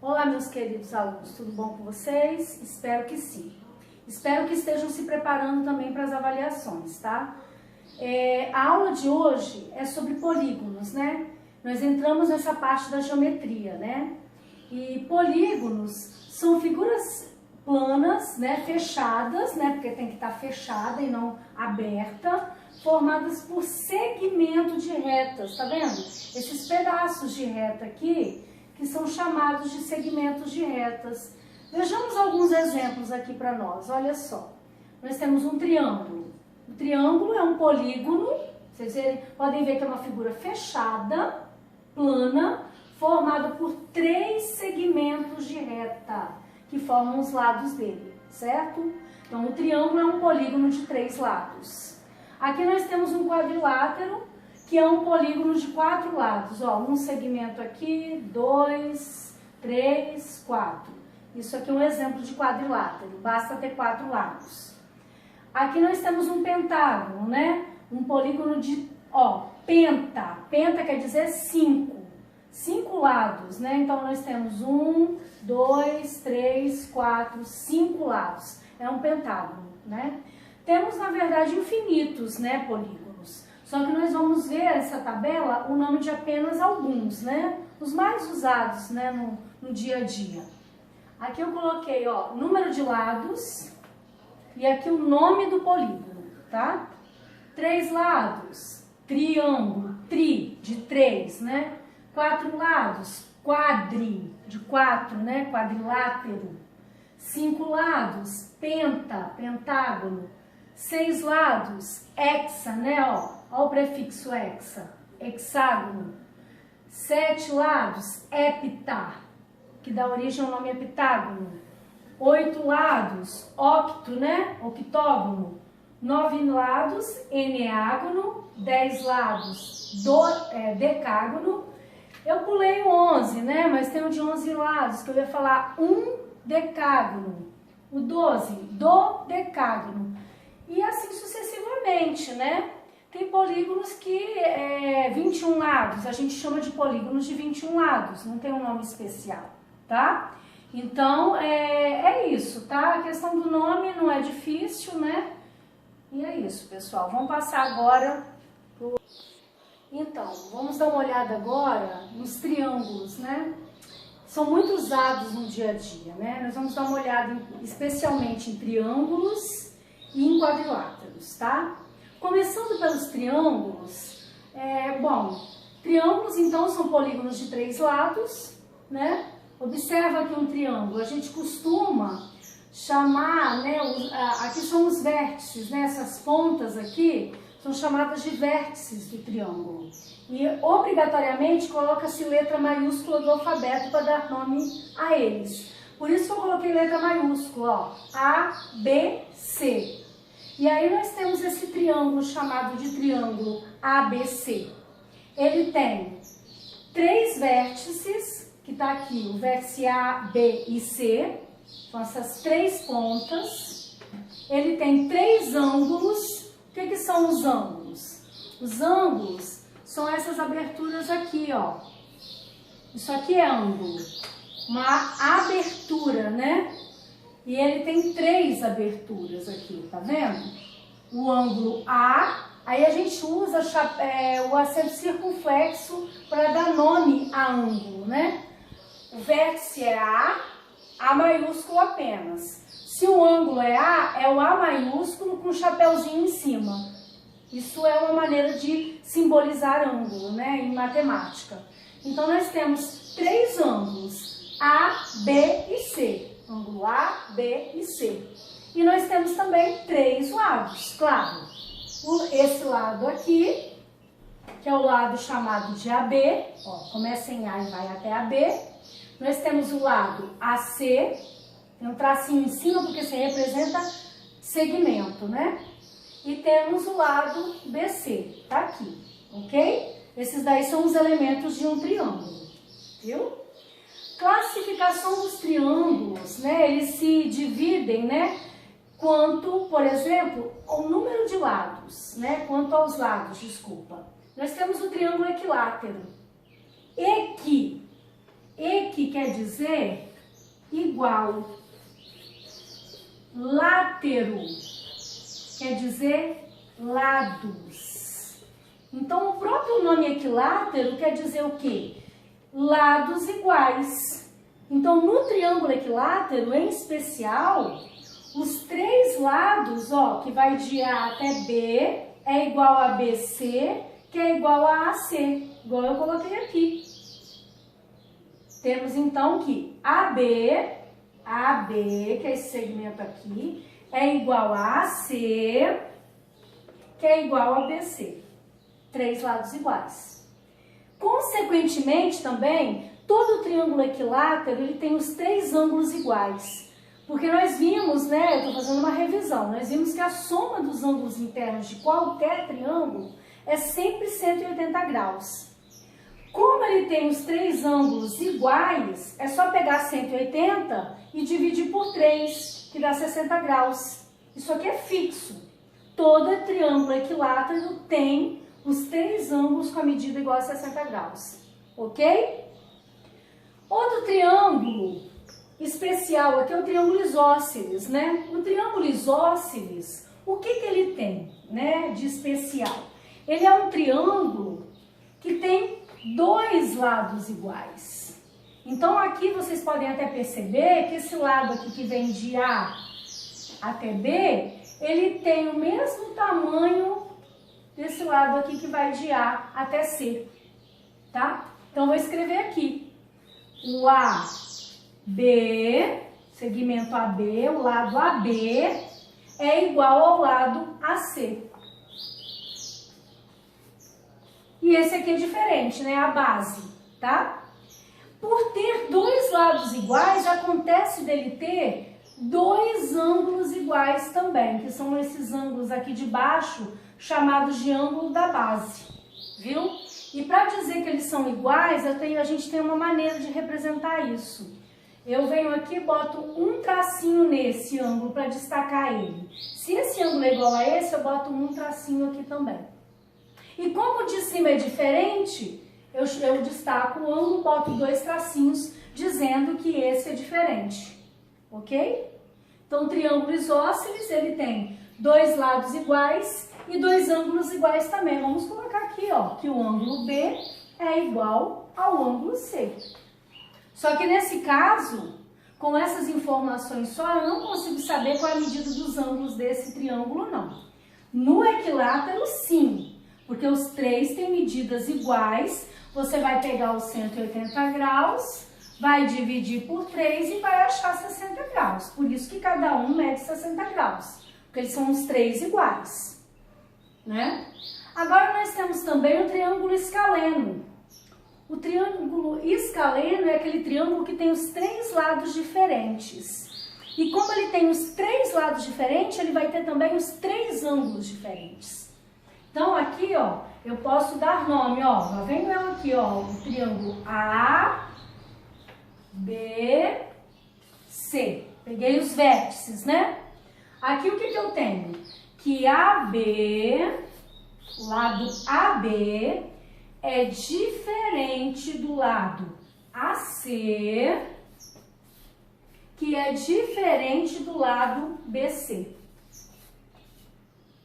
Olá, meus queridos alunos, tudo bom com vocês? Espero que sim. Espero que estejam se preparando também para as avaliações, tá? A aula de hoje é sobre polígonos, né? Nós entramos nessa parte da geometria, né? E polígonos são figuras planas, né? Fechadas, né? Porque tem que estar fechada e não aberta, formadas por segmento de retas, tá vendo? Esses pedaços de reta aqui, que são chamados de segmentos de retas. Vejamos alguns exemplos aqui para nós, olha só. Nós temos um triângulo. O triângulo é um polígono, vocês podem ver que é uma figura fechada, plana, formada por 3 segmentos de reta, que formam os lados dele, certo? Então, o triângulo é um polígono de 3 lados. Aqui nós temos um quadrilátero, que é um polígono de 4 lados. Ó, um segmento aqui, 2, 3, 4. Isso aqui é um exemplo de quadrilátero, basta ter 4 lados. Aqui nós temos um pentágono, né? Um polígono de, penta. Penta quer dizer 5. 5 lados, né? Então nós temos 1, 2, 3, 4, 5 lados. É um pentágono, né? Temos, na verdade, infinitos, né, polígonos. Só que nós vamos ver essa tabela o nome de apenas alguns, né? Os mais usados, né, no dia a dia. Aqui eu coloquei, número de lados e aqui o nome do polígono, tá? 3 lados, triângulo, tri, de 3, né? 4 lados, quadri, de 4, né? Quadrilátero. 5 lados, penta, pentágono. 6 lados, hexa, né? Ó o prefixo hexa, hexágono. 7 lados, hepta, que dá origem ao nome heptágono. 8 lados, octo, né? Octógono. 9 lados, eneágono. 10 lados, decágono. Eu pulei o 11, né? Mas tem o de 11 lados, que eu ia falar um decágono. O 12, dodecágono. E assim sucessivamente, né? Tem polígonos que 21 lados, a gente chama de polígonos de 21 lados, não tem um nome especial, tá? Então, é isso, tá? A questão do nome não é difícil, né? E é isso, pessoal. Vamos passar agora pro... Então, vamos dar uma olhada agora nos triângulos, né? São muito usados no dia a dia, né? Nós vamos dar uma olhada especialmente em triângulos e em quadriláteros, tá? Começando pelos triângulos, triângulos então são polígonos de 3 lados, né? Observa aqui um triângulo, a gente costuma chamar, né, aqui são os vértices, né? Essas pontas aqui são chamadas de vértices do triângulo. E obrigatoriamente coloca-se letra maiúscula do alfabeto para dar nome a eles. Por isso que eu coloquei letra maiúscula, A, B, C. E aí nós temos esse triângulo chamado de triângulo ABC. Ele tem 3 vértices, que está aqui, o vértice A, B e C, são essas 3 pontas. Ele tem 3 ângulos. O que são os ângulos? Os ângulos são essas aberturas aqui, ó. Isso aqui é ângulo, uma abertura, né? E ele tem 3 aberturas aqui, tá vendo? O ângulo A, aí a gente usa o acento circunflexo para dar nome a ângulo, né? O vértice é A maiúsculo apenas. Se o ângulo é A, é o A maiúsculo com um chapéuzinho em cima. Isso é uma maneira de simbolizar ângulo, né? Em matemática. Então nós temos 3 ângulos, A, B e C. Ângulo A, B e C. E nós temos também 3 lados, claro. Esse lado aqui, que é o lado chamado de AB, começa em A e vai até AB. Nós temos o lado AC, tem um tracinho em cima porque você representa segmento, né? E temos o lado BC, tá aqui, ok? Esses daí são os elementos de um triângulo, viu? Classificação dos triângulos, né? Eles se dividem, né? Quanto, por exemplo, ao número de lados, né? Quanto aos lados, desculpa. Nós temos o triângulo equilátero. Equi quer dizer igual. Látero quer dizer lados. Então, o próprio nome equilátero quer dizer o quê? Lados iguais. Então, no triângulo equilátero, em especial, os três lados, ó, que vai de A até B, é igual a BC, que é igual a AC, igual eu coloquei aqui. Temos, então, que AB, que é esse segmento aqui, é igual a AC, que é igual a BC. Três lados iguais. Consequentemente, também, todo triângulo equilátero ele tem os três ângulos iguais. Porque nós vimos, né, eu estou fazendo uma revisão, nós vimos que a soma dos ângulos internos de qualquer triângulo é sempre 180 graus. Como ele tem os três ângulos iguais, é só pegar 180 e dividir por 3, que dá 60 graus. Isso aqui é fixo. Todo triângulo equilátero tem os três ângulos com a medida igual a 60 graus. Ok? Outro triângulo especial aqui é o triângulo isósceles, né? O triângulo isósceles, o que ele tem, né, de especial? Ele é um triângulo que tem dois lados iguais. Então, aqui vocês podem até perceber que esse lado aqui que vem de A até B, ele tem o mesmo tamanho desse lado aqui que vai de A até C, tá? Então, vou escrever aqui o AB, segmento AB, o lado AB é igual ao lado AC. E esse aqui é diferente, né? A base, tá? Por ter dois lados iguais, acontece dele ter dois ângulos iguais também, que são esses ângulos aqui de baixo, chamados de ângulo da base, viu? E para dizer que eles são iguais, a gente tem uma maneira de representar isso. Eu venho aqui e boto um tracinho nesse ângulo para destacar ele. Se esse ângulo é igual a esse, eu boto um tracinho aqui também. E como o de cima é diferente, eu destaco o ângulo, boto dois tracinhos, dizendo que esse é diferente. Ok? Então, o triângulo isósceles, ele tem dois lados iguais e dois ângulos iguais também. Vamos colocar aqui, ó, que o ângulo B é igual ao ângulo C. Só que nesse caso, com essas informações só, eu não consigo saber qual é a medida dos ângulos desse triângulo, não. No equilátero, sim, porque os três têm medidas iguais. Você vai pegar os 180 graus, vai dividir por 3 e vai achar 60 graus. Por isso que cada um mede 60 graus, porque eles são os três iguais, né? Agora nós temos também o triângulo escaleno. O triângulo escaleno é aquele triângulo que tem os três lados diferentes. E como ele tem os três lados diferentes, ele vai ter também os três ângulos diferentes. Então aqui, ó, eu posso dar nome, ó, lá vem eu aqui, ó, o triângulo A, B, C. Peguei os vértices, né? Aqui o que eu tenho? Que AB, o lado AB, é diferente do lado AC, que é diferente do lado BC,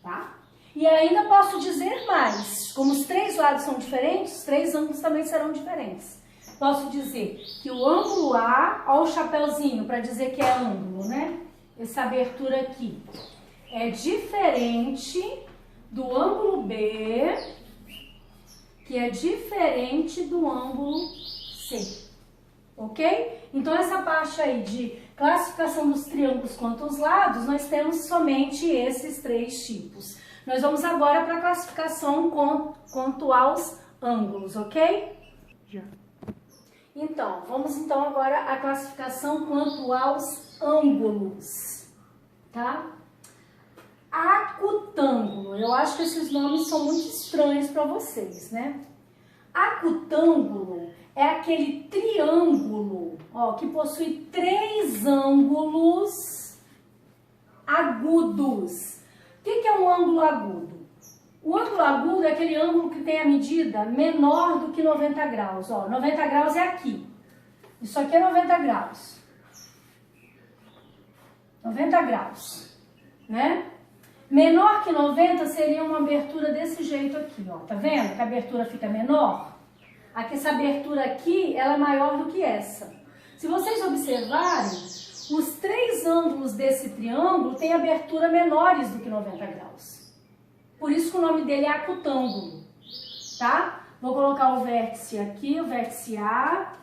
tá? E ainda posso dizer mais, como os três lados são diferentes, os três ângulos também serão diferentes. Posso dizer que o ângulo A, ó o chapeuzinho para dizer que é ângulo, né? Essa abertura aqui é diferente do ângulo B, que é diferente do ângulo C, ok? Então, essa parte aí de classificação dos triângulos quanto aos lados, nós temos somente esses três tipos. Nós vamos agora para a classificação quanto aos ângulos, ok? Já. Então, vamos então agora à classificação quanto aos ângulos, tá? Acutângulo, eu acho que esses nomes são muito estranhos para vocês, né? Acutângulo é aquele triângulo, ó, que possui três ângulos agudos. O que é um ângulo agudo? O ângulo agudo é aquele ângulo que tem a medida menor do que 90 graus. Ó, 90 graus é aqui. Isso aqui é 90 graus. 90 graus, né? Menor que 90 seria uma abertura desse jeito aqui, ó. Tá vendo que a abertura fica menor? Aqui, essa abertura aqui, ela é maior do que essa. Se vocês observarem, os três ângulos desse triângulo têm abertura menores do que 90 graus. Por isso que o nome dele é acutângulo, tá? Vou colocar o vértice aqui, o vértice A,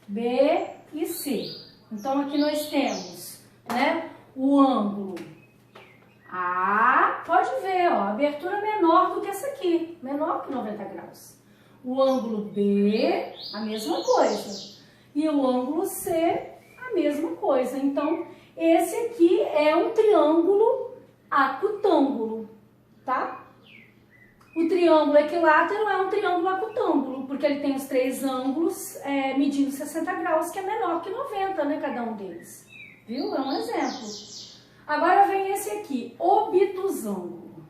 B e C. Então, aqui nós temos, né, o ângulo A, pode ver, ó, abertura menor do que essa aqui, menor que 90 graus. O ângulo B, a mesma coisa. E o ângulo C, a mesma coisa. Então, esse aqui é um triângulo acutângulo, tá? O triângulo equilátero é um triângulo acutângulo, porque ele tem os três ângulos medindo 60 graus, que é menor que 90, né, cada um deles. Viu? É um exemplo. Agora vem esse aqui, obtusângulo.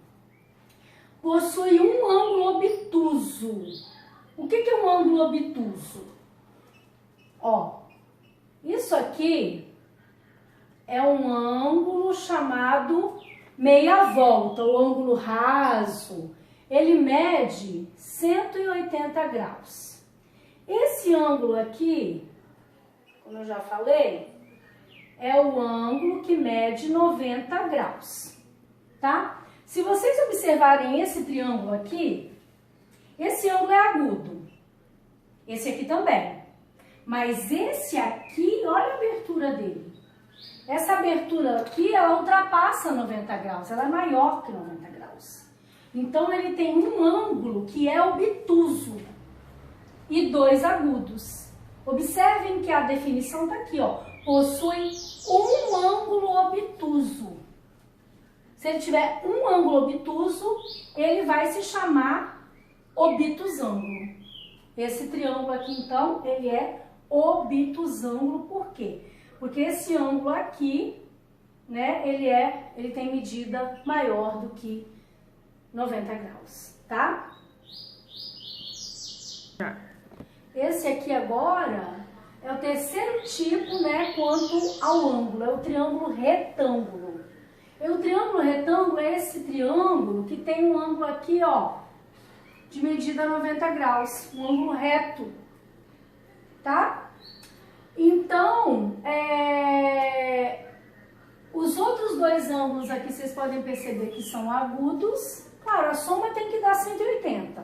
Possui um ângulo obtuso. O que é um ângulo obtuso? Ó, isso aqui é um ângulo chamado meia volta, o ângulo raso. Ele mede 180 graus. Esse ângulo aqui, como eu já falei, é o ângulo que mede 90 graus, tá? Se vocês observarem esse triângulo aqui, esse ângulo é agudo. Esse aqui também. Mas esse aqui, olha a abertura dele. Essa abertura aqui, ela ultrapassa 90 graus, ela é maior que 90 graus. Então, ele tem um ângulo que é obtuso e dois agudos. Observem que a definição está aqui, ó. Possui um ângulo obtuso. Se ele tiver um ângulo obtuso, ele vai se chamar obtusângulo. Esse triângulo aqui, então, ele é obtusângulo. Por quê? Porque esse ângulo aqui, né, ele tem medida maior do que 90 graus, tá? Esse aqui agora é o terceiro tipo, né, quanto ao ângulo, é o triângulo retângulo. E o triângulo retângulo é esse triângulo que tem um ângulo aqui, ó, de medida 90 graus, um ângulo reto, tá? Então, os outros dois ângulos aqui, vocês podem perceber que são agudos. Claro, a soma tem que dar 180,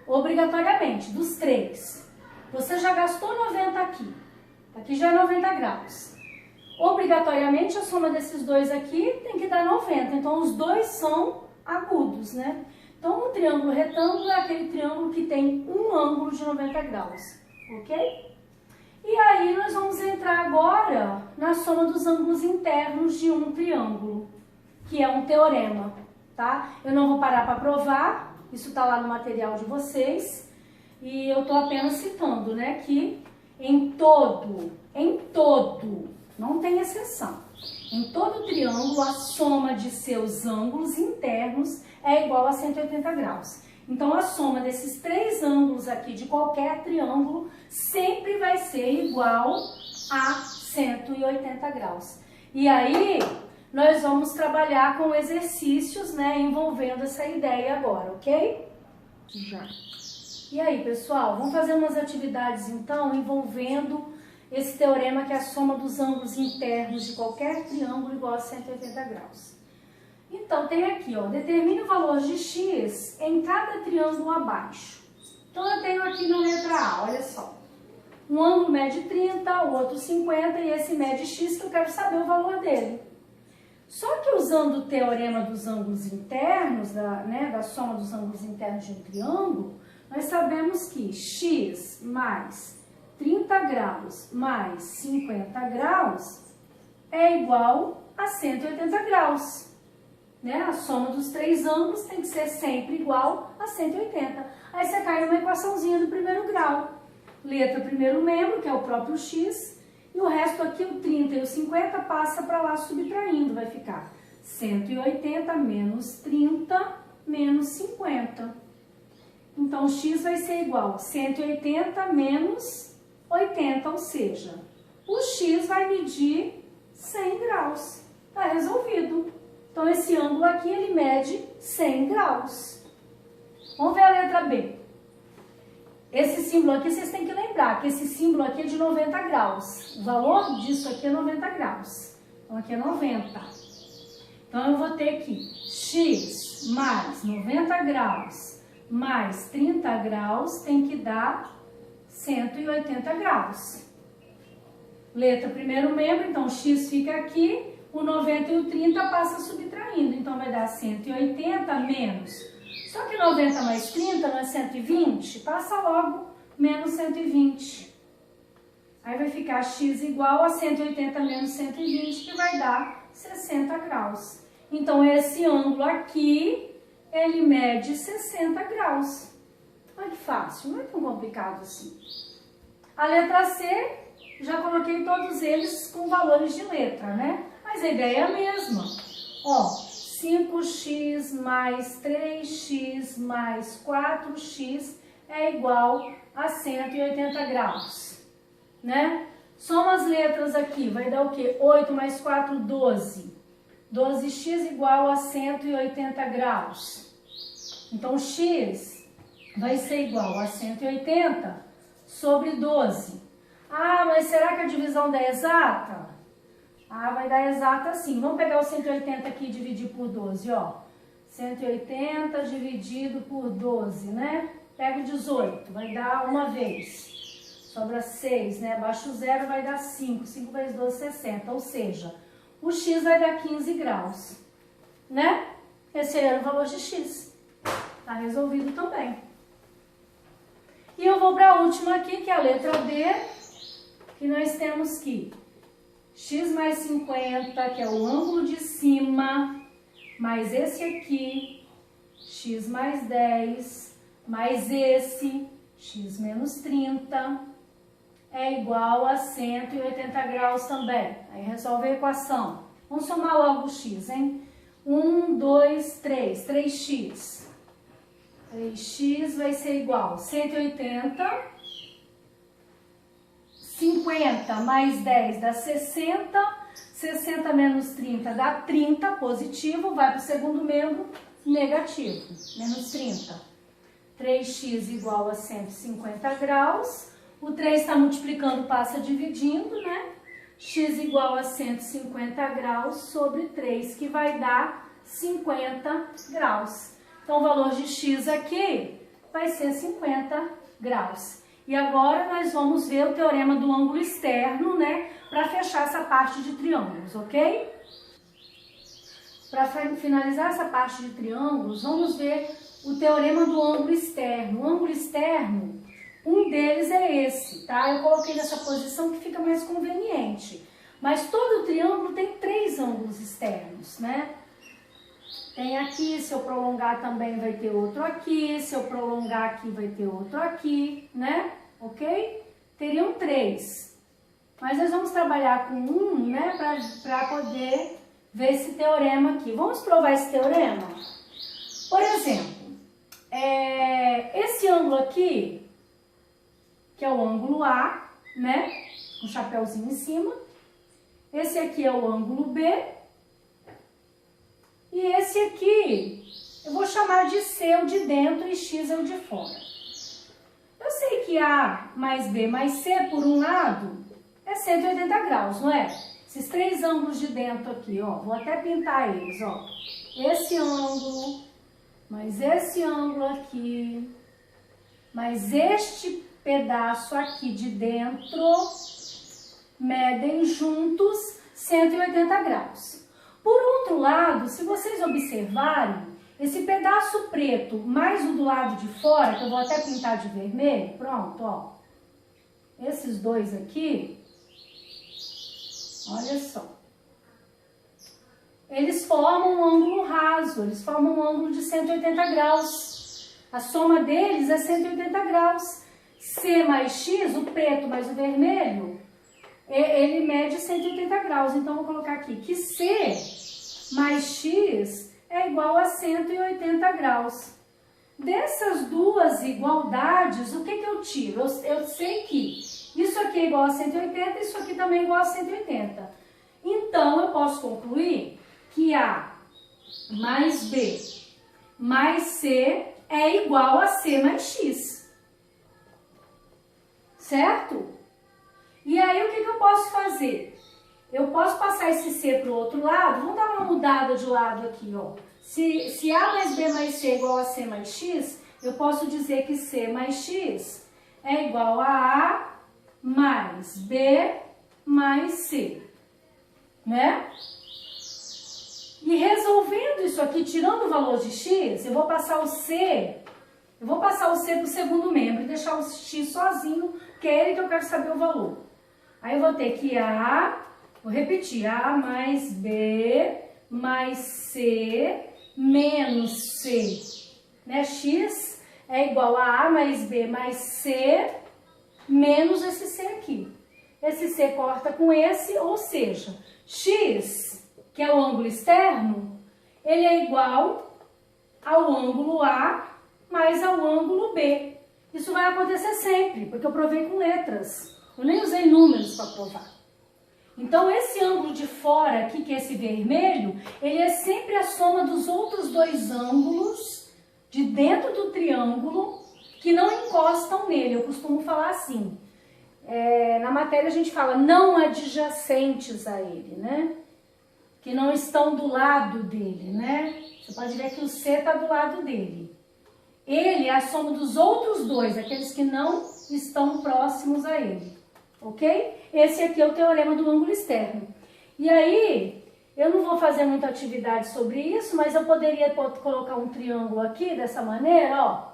obrigatoriamente, dos três. Você já gastou 90 aqui, aqui já é 90 graus. Obrigatoriamente, a soma desses dois aqui tem que dar 90, então os dois são agudos, né? Então, o triângulo retângulo é aquele triângulo que tem um ângulo de 90 graus, ok? E aí, nós vamos entrar agora na soma dos ângulos internos de um triângulo, que é um teorema, tá? Eu não vou parar para provar, isso está lá no material de vocês, e eu estou apenas citando, né, que em todo, não tem exceção, em todo triângulo, a soma de seus ângulos internos é igual a 180 graus. Então, a soma desses três ângulos aqui de qualquer triângulo sempre vai ser igual a 180 graus. E aí, nós vamos trabalhar com exercícios, né, envolvendo essa ideia agora, ok? Já. E aí, pessoal, vamos fazer umas atividades, então, envolvendo esse teorema que é a soma dos ângulos internos de qualquer triângulo igual a 180 graus. Então, tem aqui, ó, determine o valor de x em cada triângulo abaixo. Então, eu tenho aqui na letra A, olha só. Um ângulo mede 30, o outro 50 e esse mede x, que eu quero saber o valor dele. Só que usando o teorema dos ângulos internos, da soma dos ângulos internos de um triângulo, nós sabemos que x mais 30 graus mais 50 graus é igual a 180 graus. Né? A soma dos três ângulos tem que ser sempre igual a 180. Aí você cai numa equaçãozinha do primeiro grau. Letra primeiro membro, que é o próprio x, e o resto aqui, o 30 e o 50, passa para lá subtraindo. Vai ficar 180 menos 30 menos 50. Então, x vai ser igual a 180 menos 80, ou seja, o x vai medir 100 graus. Tá resolvido. Então, esse ângulo aqui, ele mede 100 graus. Vamos ver a letra B. Esse símbolo aqui, vocês têm que lembrar que esse símbolo aqui é de 90 graus. O valor disso aqui é 90 graus. Então, aqui é 90. Então, eu vou ter aqui x mais 90 graus mais 30 graus tem que dar 180 graus. Letra primeiro membro, então x fica aqui, o 90 e o 30 passa subtraindo. Então, vai dar 180 menos. Só que 90 mais 30 não é 120? Passa logo menos 120. Aí vai ficar x igual a 180 menos 120, que vai dar 60 graus. Então, esse ângulo aqui, ele mede 60 graus. Olha que fácil, não é tão complicado assim. A letra C, já coloquei todos eles com valores de letra, né? Mas a ideia é a mesma. Ó, 5x mais 3x mais 4x é igual a 180 graus, né? Soma as letras aqui, vai dar o quê? 8 mais 4, 12. 12x igual a 180 graus. Então, x vai ser igual a 180 sobre 12. Ah, mas será que a divisão dá exata? Ah, vai dar exata sim. Vamos pegar o 180 aqui e dividir por 12, ó. 180 dividido por 12, né? Pega o 18, vai dar uma vez. Sobra 6, né? Abaixo o zero vai dar 5. 5 vezes 12, 60. Ou seja, o x vai dar 15 graus, né? Esse aí era o valor de x. Tá resolvido também. E eu vou para a última aqui, que é a letra D, que nós temos que x mais 50, que é o ângulo de cima, mais esse aqui, x mais 10, mais esse, x menos 30, é igual a 180 graus também. Aí resolve a equação. Vamos somar logo o x, hein? 1, 2, 3, 3x. 3x vai ser igual a 180, 50 mais 10 dá 60, 60 menos 30 dá 30, positivo, vai para o segundo membro, negativo, menos 30. 3x igual a 150 graus, o 3 está multiplicando, passa dividindo, né? X igual a 150 graus sobre 3, que vai dar 50 graus. Então, o valor de x aqui vai ser 50 graus. E agora nós vamos ver o teorema do ângulo externo, né? Para fechar essa parte de triângulos, ok? Para finalizar essa parte de triângulos, vamos ver o teorema do ângulo externo. O ângulo externo, um deles é esse, tá? Eu coloquei nessa posição que fica mais conveniente. Mas todo triângulo tem 3 ângulos externos, né? Tem aqui, se eu prolongar também vai ter outro aqui, se eu prolongar aqui vai ter outro aqui, né? Ok? Teriam 3. Mas nós vamos trabalhar com um, né? Para poder ver esse teorema aqui. Vamos provar esse teorema? Por exemplo, esse ângulo aqui, que é o ângulo A, né? Com um chapéuzinho em cima. Esse aqui é o ângulo B. E esse aqui, eu vou chamar de C o de dentro e X é o de fora. Eu sei que A mais B mais C, por um lado, é 180 graus, não é? Esses 3 ângulos de dentro aqui, ó, vou até pintar eles, ó. Esse ângulo, mais esse ângulo aqui, mais este pedaço aqui de dentro, medem juntos 180 graus. Por outro lado, se vocês observarem, esse pedaço preto mais o do lado de fora, que eu vou até pintar de vermelho, pronto, ó. Esses dois aqui, olha só. Eles formam um ângulo raso, eles formam um ângulo de 180 graus. A soma deles é 180 graus. C mais X, o preto mais o vermelho, ele mede 180 graus. Então, vou colocar aqui que C mais X é igual a 180 graus. Dessas duas igualdades, o que eu tiro? Eu sei que isso aqui é igual a 180, isso aqui também é igual a 180. Então, eu posso concluir que A mais B mais C é igual a C mais X. Certo? E aí, o que eu posso fazer? Eu posso passar esse C para o outro lado. Vamos dar uma mudada de lado aqui, ó. Se A mais B mais C é igual a C mais X, eu posso dizer que C mais X é igual a A mais B mais C, né? E resolvendo isso aqui, tirando o valor de X, eu vou passar o C para o segundo membro e deixar o X sozinho, que é ele que eu quero saber o valor. Aí eu vou ter que vou repetir, A mais B mais C menos C, né? X é igual a A mais B mais C menos esse C aqui. Esse C corta com esse, ou seja, X, que é o ângulo externo, ele é igual ao ângulo A mais ao ângulo B. Isso vai acontecer sempre, porque eu provei com letras. Eu nem usei números para provar. Então, esse ângulo de fora aqui, que é esse vermelho, ele é sempre a soma dos outros dois ângulos de dentro do triângulo que não encostam nele. Eu costumo falar assim. Na matéria a gente fala não adjacentes a ele, né? Que não estão do lado dele, né? Você pode ver que o C está do lado dele. Ele é a soma dos outros dois, aqueles que não estão próximos a ele. Ok? Esse aqui é o teorema do ângulo externo. E aí, eu não vou fazer muita atividade sobre isso, mas eu poderia colocar um triângulo aqui, dessa maneira, ó.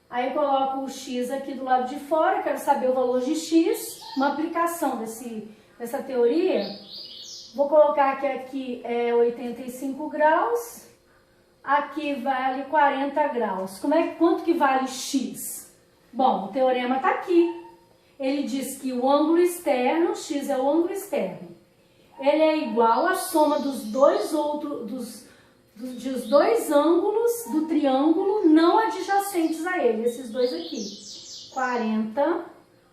Aí eu coloco o X aqui do lado de fora, quero saber o valor de X, uma aplicação dessa teoria. Vou colocar que aqui é 85 graus, aqui vale 40 graus. Quanto que vale X? Bom, o teorema está aqui. Ele diz que o ângulo externo, X é o ângulo externo, ele é igual à soma dos dois ângulos do triângulo não adjacentes a ele, esses dois aqui, 40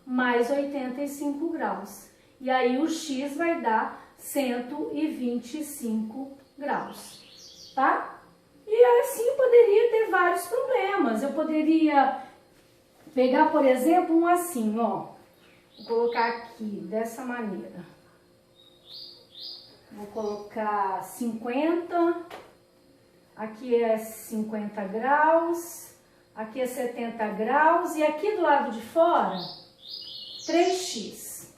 mais 85 graus. E aí o X vai dar 125 graus, tá? E assim poderia ter vários problemas. Eu poderia pegar, por exemplo, um assim, ó. Vou colocar aqui dessa maneira. Vou colocar 50, aqui é 50 graus, aqui é 70 graus e aqui do lado de fora, 3x.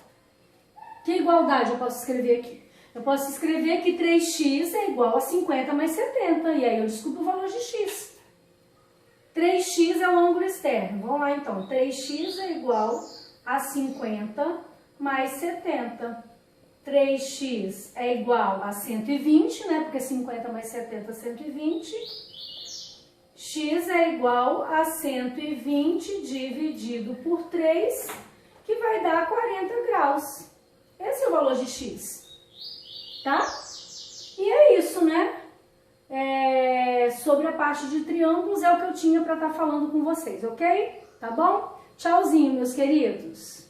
Que igualdade eu posso escrever aqui? Eu posso escrever que 3x é igual a 50 mais 70, e aí eu descubro o valor de x. 3x é o ângulo externo. Vamos lá então, 3x é igual a 50 mais 70. 3x é igual a 120, né? Porque 50 mais 70 é 120. X é igual a 120 dividido por 3, que vai dar 40 graus. Esse é o valor de x, tá? E é isso, né? Sobre a parte de triângulos é o que eu tinha para estar falando com vocês, ok? Tá bom? Tchauzinho, meus queridos!